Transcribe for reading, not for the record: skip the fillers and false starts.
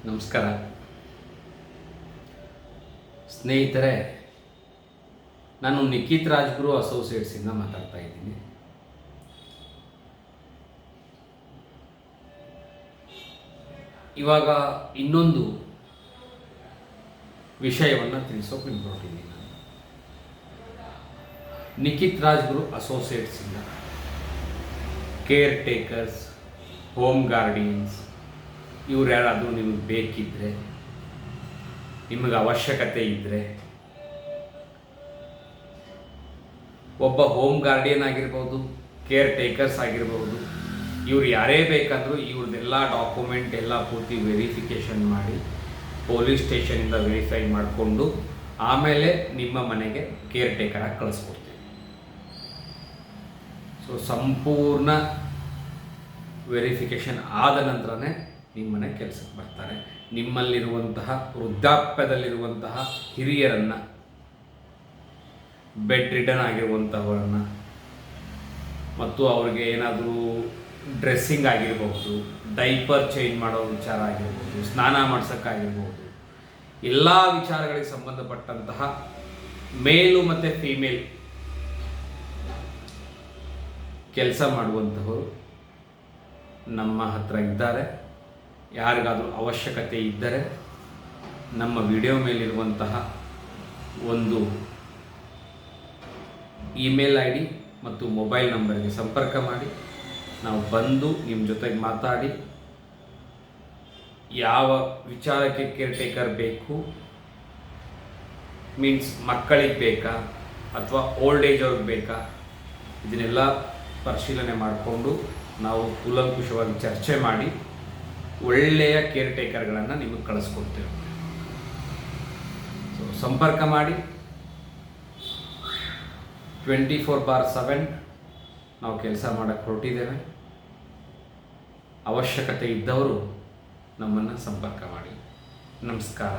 ನಮಸ್ಕಾರ ಸ್ನೇಹಿತರೆ, ನಾನು ನಿಖಿತ್ ರಾಜ್ಗುರು ಅಸೋಸಿಯೇಟ್ಸಿಂದ ಮಾತಾಡ್ತಾ ಇದ್ದೀನಿ. ಇವಾಗ ಇನ್ನೊಂದು ವಿಷಯವನ್ನು ತಿಳಿಸೋಕೆ ನಿಮ್ಗೆ ಹೊರಟಿದ್ದೀನಿ. ನಾನು ನಿಖಿತ್ ರಾಜ್ಗುರು ಅಸೋಸಿಯೇಟ್ಸಿಂದ ಕೇರ್ ಟೇಕರ್ಸ್, ಹೋಮ್ ಗಾರ್ಡಿಯನ್ಸ್ ಇವ್ರು ಯಾರಾದರೂ ನಿಮಗೆ ಬೇಕಿದ್ದರೆ, ನಿಮಗೆ ಅವಶ್ಯಕತೆ ಇದ್ದರೆ, ಒಬ್ಬ ಹೋಮ್ ಗಾರ್ಡಿಯನ್ ಆಗಿರ್ಬೋದು, ಕೇರ್ ಟೇಕರ್ಸ್ ಆಗಿರ್ಬೋದು, ಇವ್ರು ಯಾರೇ ಬೇಕಂದರೂ ಇವ್ರದ್ದೆಲ್ಲ ಡಾಕ್ಯುಮೆಂಟ್ ಎಲ್ಲ ಪೂರ್ತಿ ವೆರಿಫಿಕೇಷನ್ ಮಾಡಿ ಪೊಲೀಸ್ ಸ್ಟೇಷನಿಂದ ವೆರಿಫೈ ಮಾಡಿಕೊಂಡು ಆಮೇಲೆ ನಿಮ್ಮ ಮನೆಗೆ ಕೇರ್ ಟೇಕರಾಗಿ ಕಳಿಸ್ಕೊಡ್ತೀವಿ. ಸೊ ಸಂಪೂರ್ಣ ವೆರಿಫಿಕೇಷನ್ ಆದ ನಂತರನೇ ನಿಮ್ಮ ಮನೆ ಕೆಲಸಕ್ಕೆ ಬರ್ತಾರೆ. ನಿಮ್ಮಲ್ಲಿರುವಂತಹ ವೃದ್ಧಾಪ್ಯದಲ್ಲಿರುವಂತಹ ಹಿರಿಯರನ್ನು, ಬೆಡ್ ರಿಡನ್ ಆಗಿರುವಂಥವರನ್ನು, ಮತ್ತು ಅವ್ರಿಗೆ ಏನಾದರೂ ಡ್ರೆಸ್ಸಿಂಗ್ ಆಗಿರಬಹುದು, ಡೈಪರ್ ಚೇಂಜ್ ಮಾಡೋ ವಿಚಾರ ಆಗಿರ್ಬೋದು, ಸ್ನಾನ ಮಾಡಿಸೋಕ್ಕಾಗಿರ್ಬೋದು, ಎಲ್ಲ ವಿಚಾರಗಳಿಗೆ ಸಂಬಂಧಪಟ್ಟಂತಹ ಮೇಲು ಮತ್ತು ಫೀಮೇಲ್ ಕೆಲಸ ಮಾಡುವಂತಹವರು ನಮ್ಮ ಹತ್ರ ಇದ್ದಾರೆ. ಯಾರಿಗಾದರೂ ಅವಶ್ಯಕತೆ ಇದ್ದರೆ ನಮ್ಮ ವಿಡಿಯೋ ಮೇಲಿರುವಂತಹ ಒಂದು ಇಮೇಲ್ ಐ ಡಿ ಮತ್ತು ಮೊಬೈಲ್ ನಂಬರ್ಗೆ ಸಂಪರ್ಕ ಮಾಡಿ ನಾವು ಬಂದು ನಿಮ್ಮ ಜೊತೆಗೆ ಮಾತಾಡಿ ಯಾವ ವಿಚಾರಕ್ಕೆ ಕೇರ್ ಟೇಕರ್ ಬೇಕು, ಮೀನ್ಸ್ ಮಕ್ಕಳಿಗೆ ಬೇಕಾ ಅಥವಾ ಓಲ್ಡ್ ಏಜ್ ಅವ್ರಿಗೆ ಬೇಕಾ, ಇದನ್ನೆಲ್ಲ ಪರಿಶೀಲನೆ ಮಾಡಿಕೊಂಡು ನಾವು ಕೂಲಂಕುಷವಾಗಿ ಚರ್ಚೆ ಮಾಡಿ ಒಳ್ಳೆಯ ಕೇರ್ ಟೇಕರ್ಗಳನ್ನು ನಿಮಗೆ ಕಳಿಸ್ಕೊಡ್ತೇವೆ. ಸೊ ಸಂಪರ್ಕ ಮಾಡಿ. 24/7 ನಾವು ಕೆಲಸ ಮಾಡೋಕ್ಕೆ ಹೊರಟಿದ್ದೇವೆ. ಅವಶ್ಯಕತೆ ಇದ್ದವರು ನಮ್ಮನ್ನು ಸಂಪರ್ಕ ಮಾಡಿ. ನಮಸ್ಕಾರ.